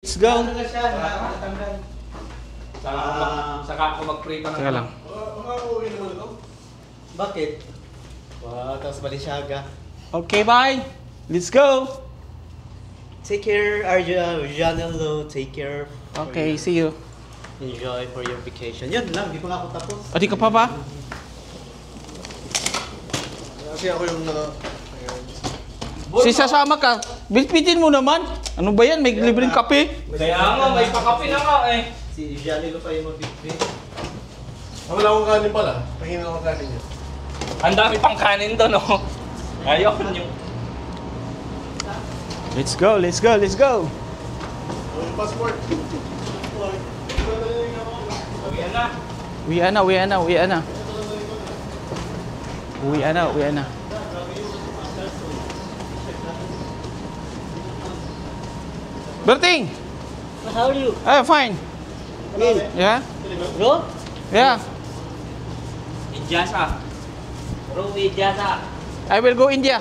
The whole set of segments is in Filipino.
Let's go. Saka ako mag-pray pa ng Saka lang. Bakit? Wow, tapos Balenciaga. Okay, bye. Let's go. Take care, Arjanelo. Take care. Okay, see you. Enjoy for your vacation. Yan lang, di pa nga ako tapos. Di ka pa ba? Kasi ako yung Si sasama ka. Bilpitin mo naman. Ano ba yan? May libreng kape. Kaya nga, may pakapi na nga eh. Si Arjanelo pa yung magbibig. wala akong kanin pala. Pahingin akong kanin niya. Ang dami pang kanin doon, oh. Ayaw nyo. Let's go, let's go, let's go. Yung passport. Uwian na. Uwian na, uwian na, uwian na. Uwian na, uwian na. Berting! How are you? I'm fine. Yeah? Bro? Yeah. Ijasa. Bro, Ijasa. I will go India.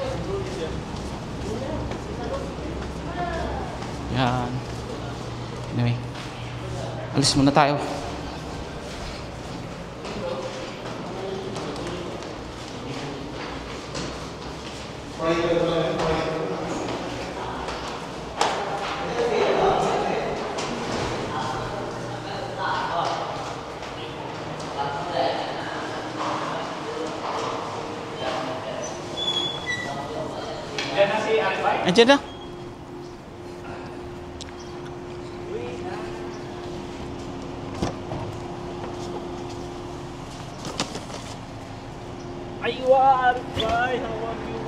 Yan. Anyway. Alis muna tayo. Diyan na si Alibay. Andiyan na. Aywa, Alibay. How are you?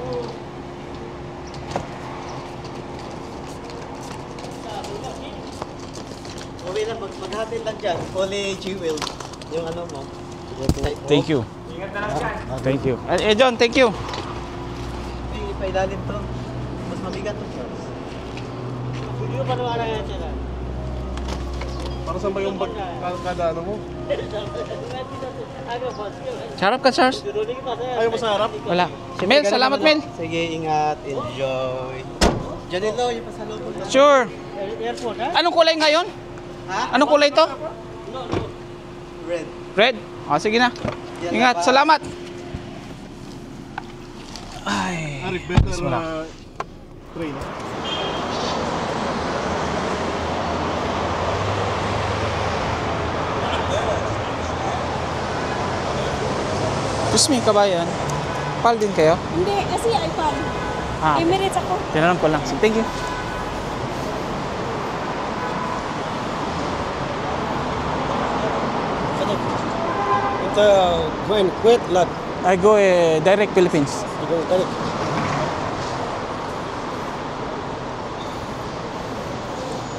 Okay na, maghatin lang dyan. Only Jewel. Yung ano mo. Thank you. Ingat na lang dyan. Thank you. John, thank you. Ay, ipailalim to. Mas mabigat to, Charles. Hindi pa naman yan siya lang. Para saan ba yung kada ano mo? Sarap ka, Charles? Ayaw mo sa harap? Wala. Mel, salamat, Mel. Sige, ingat. Enjoy. Janelo, yung pasalubong na. Sure. Airport, ha? Anong kulay ngayon? Ha? Anong kulay to? Red. Red? O, sige na. Ingat, salamat. Ay. Arik, better Wala. train. Kusmi, kabayan. Pal din kayo? Hindi, kasi iPhone. Ah, Emirates ako. tinanong ko lang. Thank you. Ito, when quit lot. I go direct Philippines. Ikaw, tarik.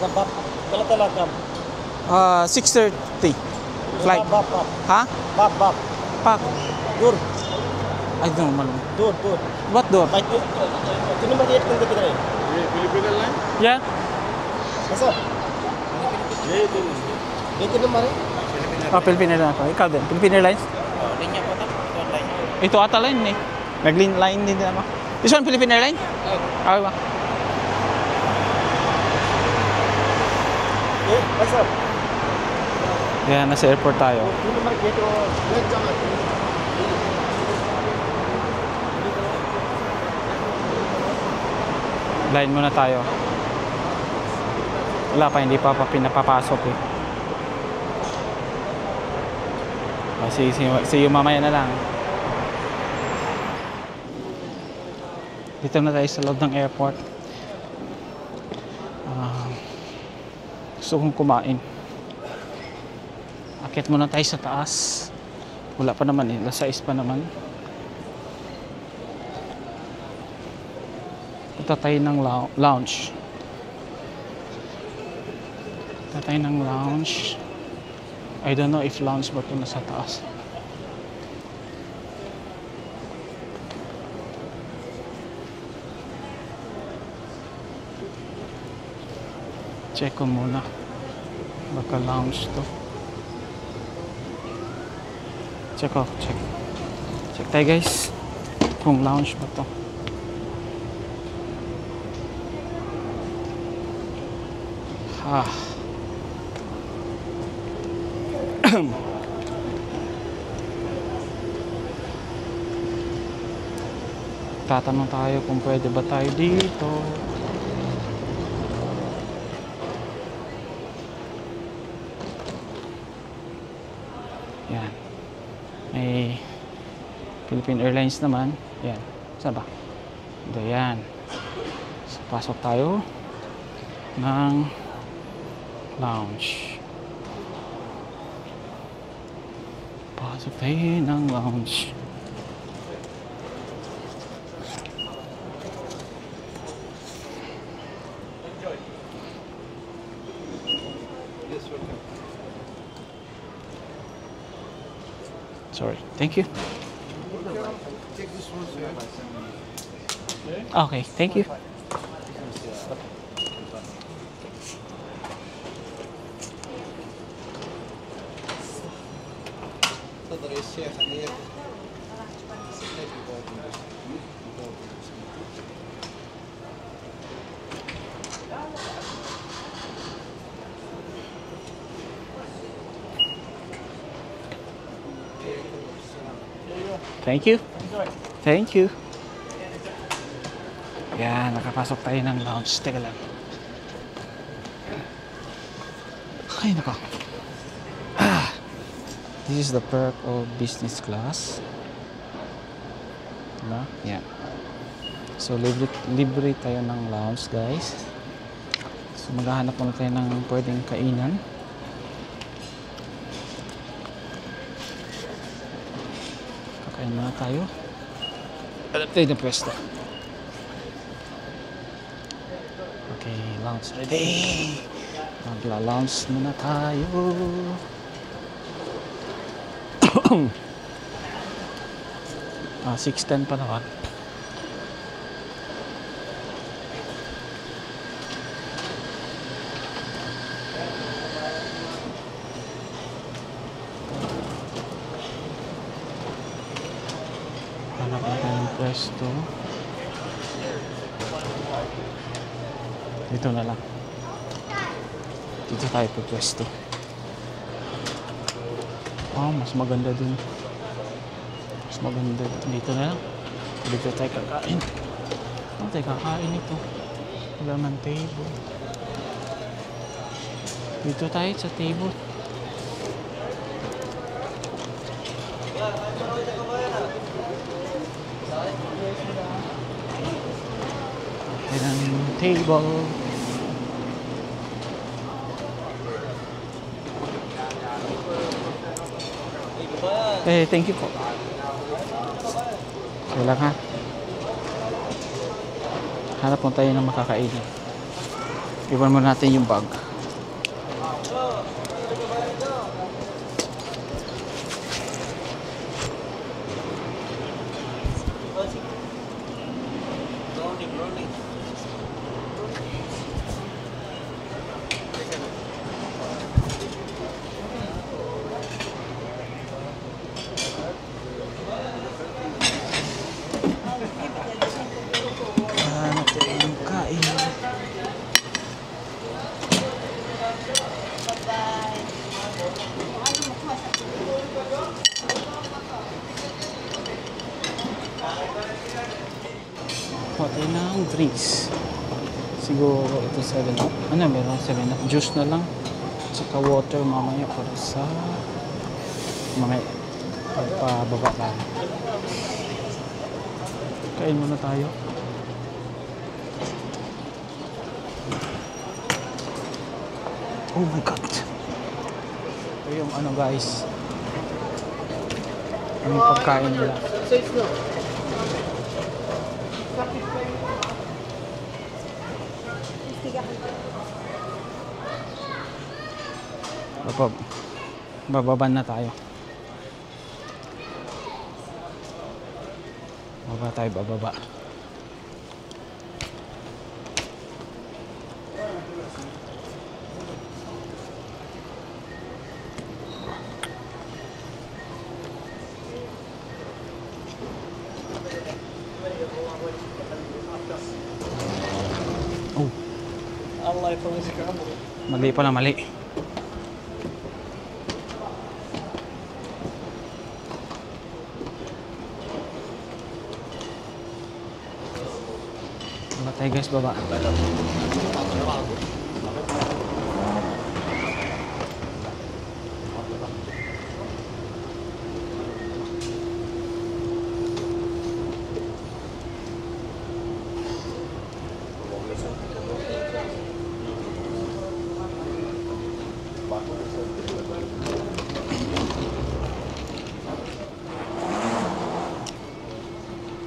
Bap, kala talakam. 6:30 flight. Bap, bap, Ha? bap, bap. Pak. Dur, I don't know. Malum. dur, dur. What door? Baik, ito naman diet kung kita rin. Filipino lang? Yeah. Masa? Ito naman rin. Philippine Airlines ako. Ikaw din. Philippine Airlines? Linya po ito. Ito ata line eh. Nag-line din ako. This one Philippine Airlines? Okay ba? Masa? Yan, nasa airport tayo. Ito naman dito. Red jacket. Line muna tayo. Wala pa, hindi pa pinapapasok eh. See you mamaya na lang. Dito na tayo sa loob ng airport. Gusto kong kumain. Akit muna tayo sa taas. Wala pa naman eh. Alas 6 pa naman. Punta tayo ng lounge. Punta tayo ng lounge. I don't know if lounge ba ito nasa taas. Check ko muna. Baka lounge to. Check ko. Check tayo guys. Kung lounge ba to. Ah. Tatanong tayo kung pwede ba tayo dito. Yan. May Philippine Airlines naman. Yan. Saan ba? Ito yan. So, pasok tayo ng lounge. Pasok tayo ng lounge. Sorry. Thank you. Okay, thank you. Thank you. Thank you. Yan, nakapasok tayo ng lounge. Teka lang. Ay, nako. This is the perk of business class. Diba? Yan. So, libre tayo ng lounge, guys. So, maghahanap muna tayo ng pwedeng kainan. Kakain muna tayo. Alam tayo na pwesto. Okay, lounge ready. Magla-lounge muna tayo. Ah, 6:10 pa naman. Hanap natin ng pwesto. Dito na lang. Dito tayo po pwesto. Oh, mas maganda dun. Mas maganda dito na lang. Dito tayo kakain. Oh, tayo kakain ito. Wala man table. Dito tayo sa table. Ayan, table. Eh, thank you po. Wala ka. Hanap mo tayo ng makakainin. Iwan mo natin yung bag. Hanap tayo ng kain. Pati ng drinks. Siguro ito 7-Up. Ano, meron 7-Up. Juice na lang. Tsaka water mamaya para sa mamaya pagpababa lang. Kain muna tayo. Oh my God. Ito yung ano guys. Yung pagkain nila. Bababan na tayo. Bababa. Oh. Allah, ito si Kamo. Mali pala, mali. Baba tayo guys, baba.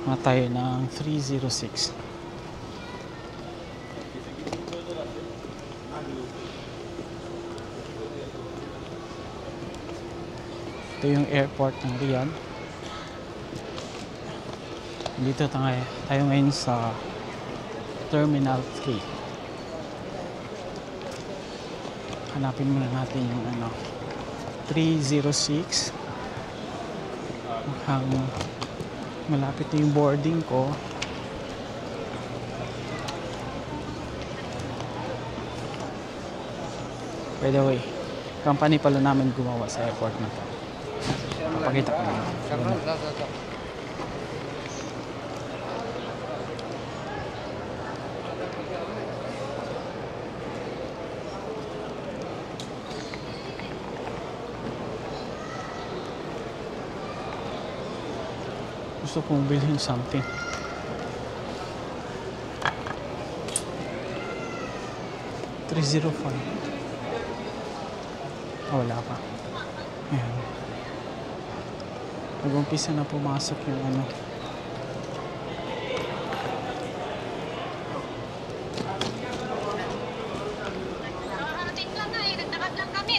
Mga tayo ng 306. Ito yung airport ng Riyadh. Dito tayo ngayon sa Terminal 3. Hanapin muna natin yung 306. Mukhang malapit na yung boarding ko. By the way, company pala namin gumawa sa airport na to. Papakita ko lang. Gusto kong bilhin something. $305. Wala pa. Ayan. Nag-umpisa na pumasok yung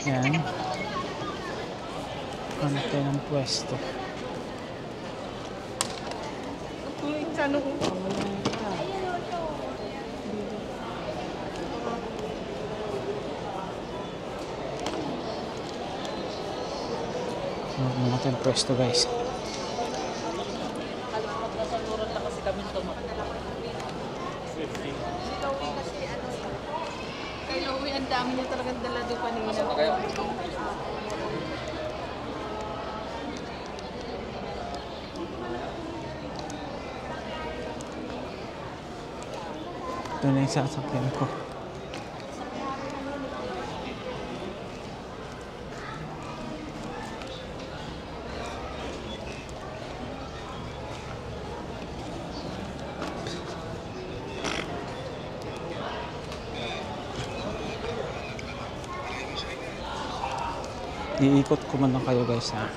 Ayan. Kante ng pwesto. Huwag natin pwesto guys. Kay Louie, ang dami niya talagang dala doon kanina. Ito na yung sasakyan ko. Iikot ko man lang kayo guys ha.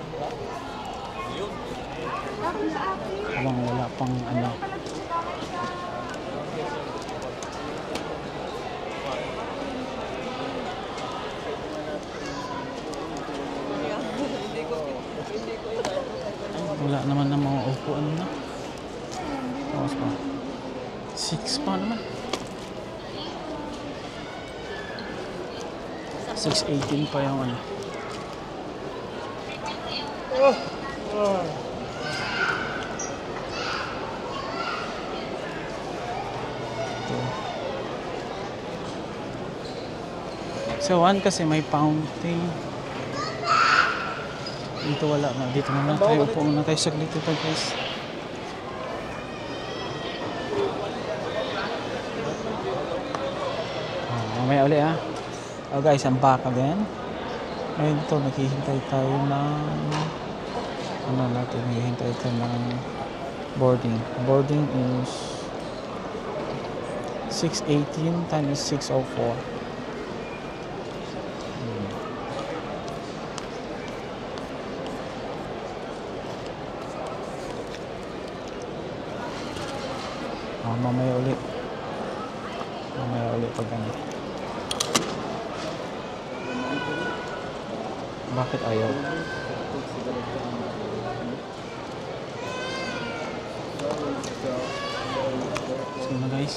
Habang wala pang wala naman na mga upuan na. Tapos pa 6 pa naman. 618 pa yung So one kasi may fountain. Dito wala na. Dito na lang tayo. Upo muna tayo saglit ito guys. Mamaya ulit ha. Oh guys, I'm back again. Ngayon ito, naghihintay tayo ng naghihintay tayo ng boarding. Boarding is 618 times 604. Mamaya ulit pag bakit ayaw? So na guys,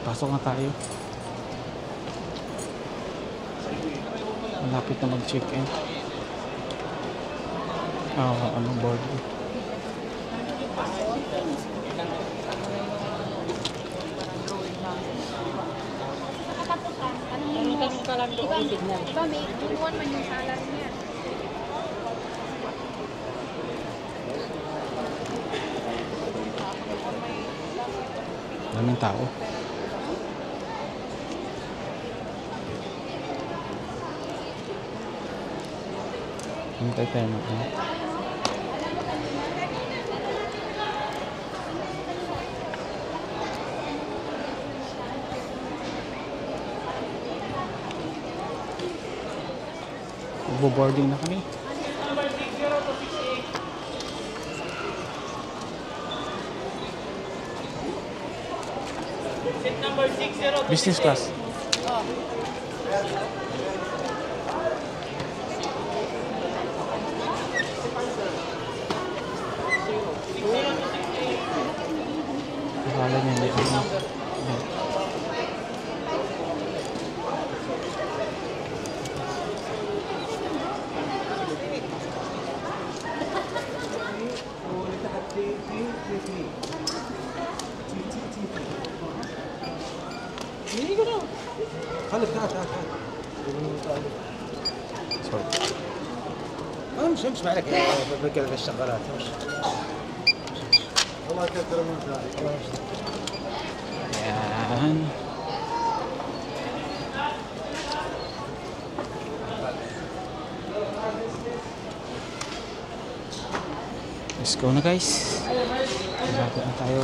pasok na tayo. Malapit na mag-check-in. Anong board? lang doon. Iba may inuwan man yung salary niya. Daming tao. Hintay tayo na. Boarding na kami. Business class. Akala niya hindi ano. Sorry. امشي امشي معلك بكره الشغالات امشي والله كثر من ذلك الله يستر. Ayan. Let's go na guys. Malapit na tayo.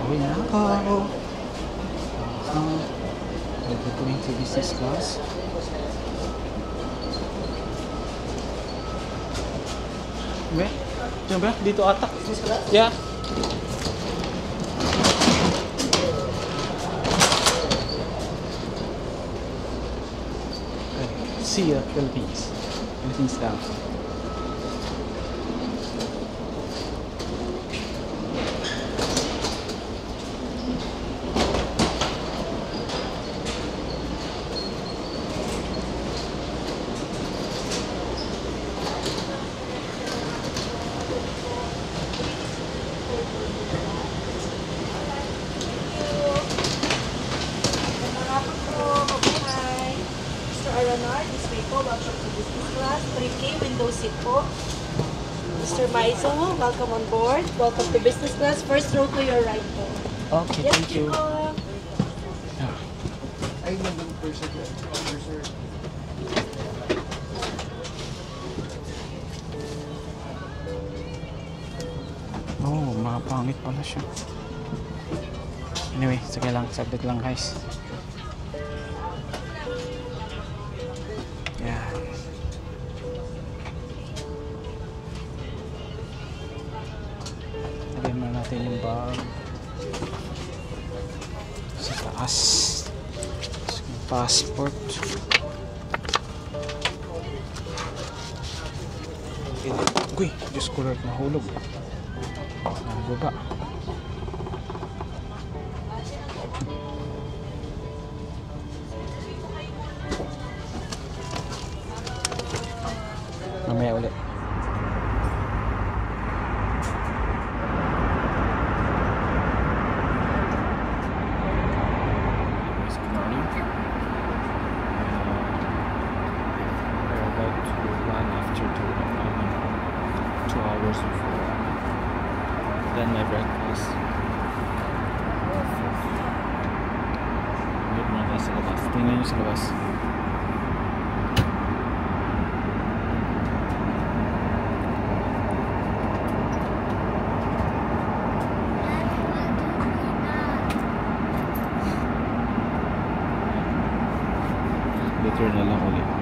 Uwi na ako. We're going to business class. Be? Diyan ba? Dito ata. Yeah. Okay. See ya, Philippines. Everything's down. Mr. Maizo, welcome on board. Welcome to business class. First row to your right po. Okay, Yes, thank you. po. Oh, mapangit pala siya. Anyway, sige lang, saglit lang guys. Yan. Lagyan mo natin yung bag sa taas. Yung passport. Uy, Diyos ko Lord, mahulog. Nababa. Mamaya ulit. Good morning. We're about to run after 2 hours before. Then my breakfast. Good na guys sa labas. Tingnan nyo sa labas. Later na lang ulit.